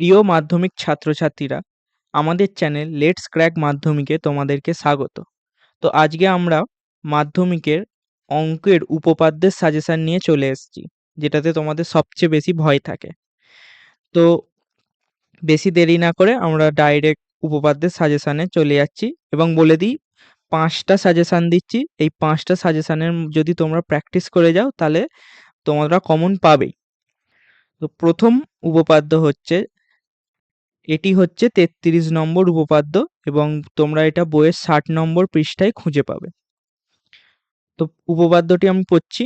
প্রিয় মাধ্যমিক ছাত্রছাত্রীরা, আমাদের চ্যানেল লেটস ক্র্যাক মাধ্যমিকে তোমাদেরকে স্বাগত। তো আজকে আমরা মাধ্যমিকের অঙ্কের উপপাদ্যের সাজেশন নিয়ে চলে এসেছি, যেটাতে তোমাদের সবচেয়ে বেশি ভয় থাকে। তো বেশি দেরি না করে আমরা ডাইরেক্ট উপপাদ্যের সাজেশনে চলে যাচ্ছি এবং বলে দিই 5টা সাজেশন দিচ্ছি। এই 5টা সাজেশনের যদি তোমরা প্র্যাকটিস করে যাও তাহলে তোমরা কমন পাবেই। তো প্রথম উপপাদ্য হচ্ছে, এটি হচ্ছে 33 নম্বর উপপাদ্য এবং তোমরা এটা বইয়ের 60 নম্বর পৃষ্ঠায় খুঁজে পাবে। তো উপপাদ্যটি আমি পড়ছি।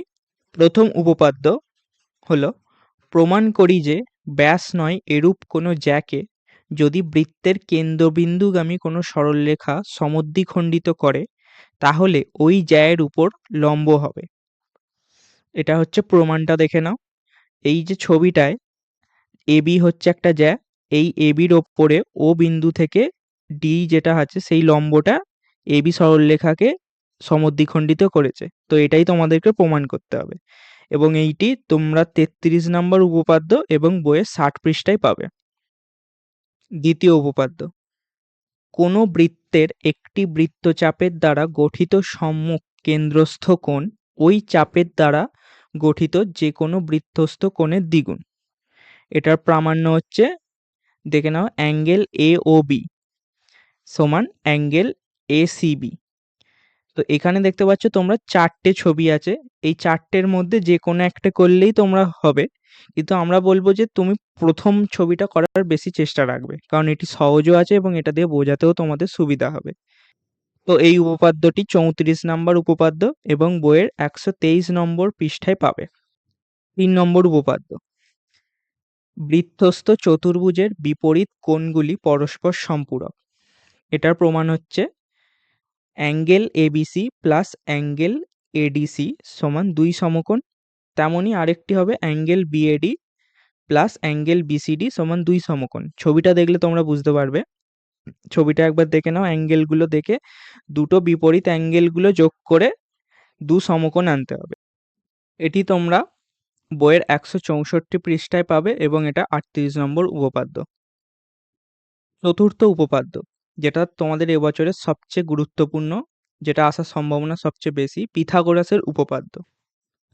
প্রথম উপপাদ্য হলো, প্রমাণ করি যে ব্যাস নয় এরূপ কোনো জ্যাকে যদি বৃত্তের কেন্দ্রবিন্দুগামী কোনো সরলরেখা সমদ্বিখণ্ডিত করে তাহলে ওই জ্যায়ের উপর লম্ব হবে। এটা হচ্ছে প্রমাণটা, দেখে নাও। এই যে ছবিটায় এবি হচ্ছে একটা জ্যা, এই এবির ওপরে ও বিন্দু থেকে ডি যেটা আছে সেই লম্বটা এবি সরলরেখাকে সমদ্বিখণ্ডিত করেছে। তো এটাই তোমাদেরকে প্রমাণ করতে হবে এবং এইটি তোমরা 33 নম্বর উপপাদ্য এবং বইয়ের 60 পৃষ্ঠায় পাবে। দ্বিতীয় উপপাদ্য, কোনো বৃত্তের একটি বৃত্তচাপের দ্বারা গঠিত সম্মুখ কেন্দ্রস্থ কোণ ওই চাপের দ্বারা গঠিত যে কোনো বৃত্তস্থ কোণের দ্বিগুণ। এটার প্রামাণ্য হচ্ছে, দেখে নাও, অ্যাঙ্গেল এ ও বি সমান অ্যাঙ্গেল এ সি বি। তো এখানে দেখতে পাচ্ছ তোমরা 4টে ছবি আছে, এই 4টের মধ্যে যে কোনো একটা করলেই তোমরা হবে, কিন্তু আমরা বলবো যে তুমি প্রথম ছবিটা করার বেশি চেষ্টা রাখবে, কারণ এটি সহজও আছে এবং এটা দিয়ে বোঝাতেও তোমাদের সুবিধা হবে। তো এই উপপাদ্যটি 34 নম্বর উপপাদ্য এবং বইয়ের 123 নম্বর পৃষ্ঠায় পাবে। 3 নম্বর উপপাদ্য, বৃত্তস্থ চতুর্ভুজের বিপরীত কোণগুলি পরস্পর সম্পূরক। এটার প্রমাণ হচ্ছে angle ABC plus angle ADC সমান 2 সমকোণ। তেমনই আরেকটি হবে angle BAD plus angle BCD সমান 2 সমকোণ। ছবিটা দেখলে তোমরা বুঝতে পারবে। ছবিটা একবার দেখে নাও, অ্যাঙ্গেলগুলো দেখে দুটো বিপরীত অ্যাঙ্গেলগুলো যোগ করে 2 সমকোণ আনতে হবে। এটি তোমরা বইয়ের 164 পৃষ্ঠায় পাবে এবং এটা 38 নম্বর উপপাদ্য। চতুর্থ উপপাদ্য, যেটা তোমাদের এবছরের সবচেয়ে গুরুত্বপূর্ণ, যেটা আসার সম্ভাবনা সবচেয়ে বেশি, পিথাগোরাসের উপপাদ্য।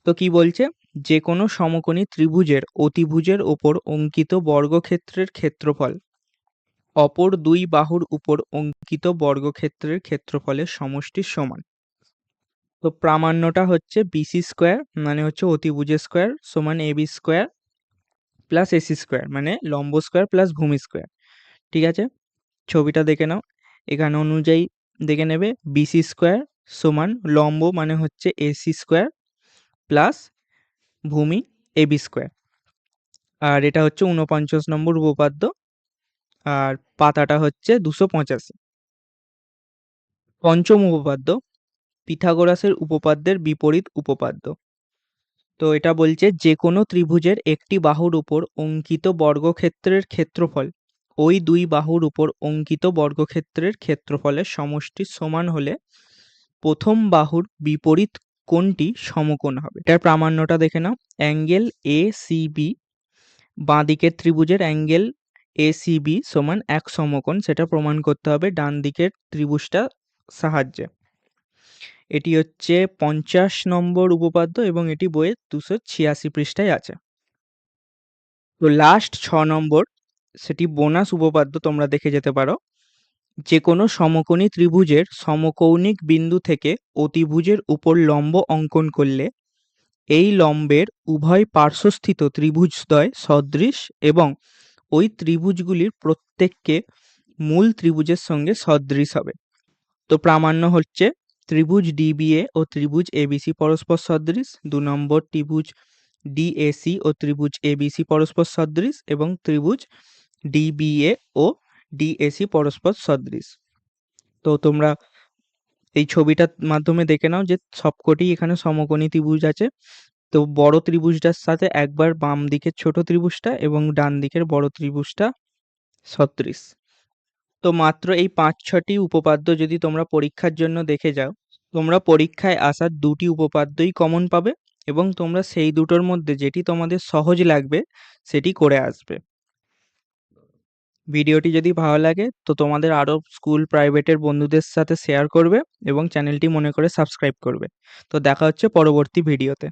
তো কি বলছে, যে কোনো সমকোণী ত্রিভুজের অতিভুজের ওপর অঙ্কিত বর্গক্ষেত্রের ক্ষেত্রফল অপর দুই বাহুর উপর অঙ্কিত বর্গক্ষেত্রের ক্ষেত্রফলের সমষ্টির সমান। তো প্রামাণ্যটা হচ্ছে বিসি স্কোয়ার মানে হচ্ছে অতিভুজের স্কোয়ার সমান AB square plus AC square মানে লম্ব স্কোয়ার প্লাস ভূমি স্কোয়ার। ঠিক আছে, ছবিটা দেখে নাও, এখানে অনুযায়ী দেখে নেবে। বিসি স্কোয়ার সমান লম্ব মানে হচ্ছে এসি স্কোয়ার প্লাস ভূমি এবি স্কোয়ার। আর এটা হচ্ছে 49 নম্বর উপপাদ্য, আর পাতাটা হচ্ছে 285। পঞ্চম উপপাদ্য, পিথাগোরাসের উপপাদ্যের বিপরীত উপপাদ্য। তো এটা বলছে, যে কোনো ত্রিভুজের একটি বাহুর উপর অঙ্কিত বর্গক্ষেত্রের ক্ষেত্রফল ওই দুই বাহুর উপর অঙ্কিত বর্গক্ষেত্রের ক্ষেত্রফলের সমষ্টির সমান হলে প্রথম বাহুর বিপরীত কোণটি সমকোণ হবে। এটার প্রামাণ্যটা দেখে নাও, অ্যাঙ্গেল এ সি বি, বাঁ দিকের ত্রিভুজের অ্যাঙ্গেল এ সি বি সমান 1 সমকোণ, সেটা প্রমাণ করতে হবে ডান দিকের ত্রিভুজটা সাহায্যে। এটি হচ্ছে 50 নম্বর উপপাদ্য এবং এটি বইয়ের 286 পৃষ্ঠায় আছে। তো লাস্ট 6 নম্বর, সেটি বোনাস উপপাদ্য, তোমরা দেখে যেতে পারো। যে কোনো সমকোণী ত্রিভুজের সমকৌণিক বিন্দু থেকে অতিভুজের উপর লম্ব অঙ্কন করলে এই লম্বের উভয় পার্শ্বস্থিত ত্রিভুজদ্বয় সদৃশ এবং ওই ত্রিভুজগুলির প্রত্যেককে মূল ত্রিভুজের সঙ্গে সদৃশ হবে। তো প্রামাণ্য হচ্ছে, ত্রিভুজ ডিবিএ ও ত্রিভুজ এবিসি পরস্পর সদৃশ, 2 নম্বর ত্রিভুজ ডিএসি ও ত্রিভুজ এবিসি পরস্পর সদৃশ এবং ত্রিভুজ ডিবিএ ও ডিএসি পরস্পর সদৃশ। তো তোমরা এই ছবিটার মাধ্যমে দেখে নাও যে সবকটি এখানে সমকোণী ত্রিভুজ আছে। তো বড় ত্রিভুজটার সাথে একবার বাম দিকের ছোট ত্রিভুজটা এবং ডান দিকের বড় ত্রিভুজটা সদৃশ। তো মাত্র এই 5-6টি উপপাদ্য যদি তোমরা পরীক্ষার জন্য দেখে যাও, তোমরা পরীক্ষায় আসার 2টি উপপাদ্যই কমন পাবে এবং তোমরা সেই দুটোর মধ্যে যেটি তোমাদের সহজ লাগবে সেটি করে আসবে। ভিডিওটি যদি ভালো লাগে তো তোমাদের আরও স্কুল প্রাইভেটের বন্ধুদের সাথে শেয়ার করবে এবং চ্যানেলটি মনে করে সাবস্ক্রাইব করবে। তো দেখা হচ্ছে পরবর্তী ভিডিওতে।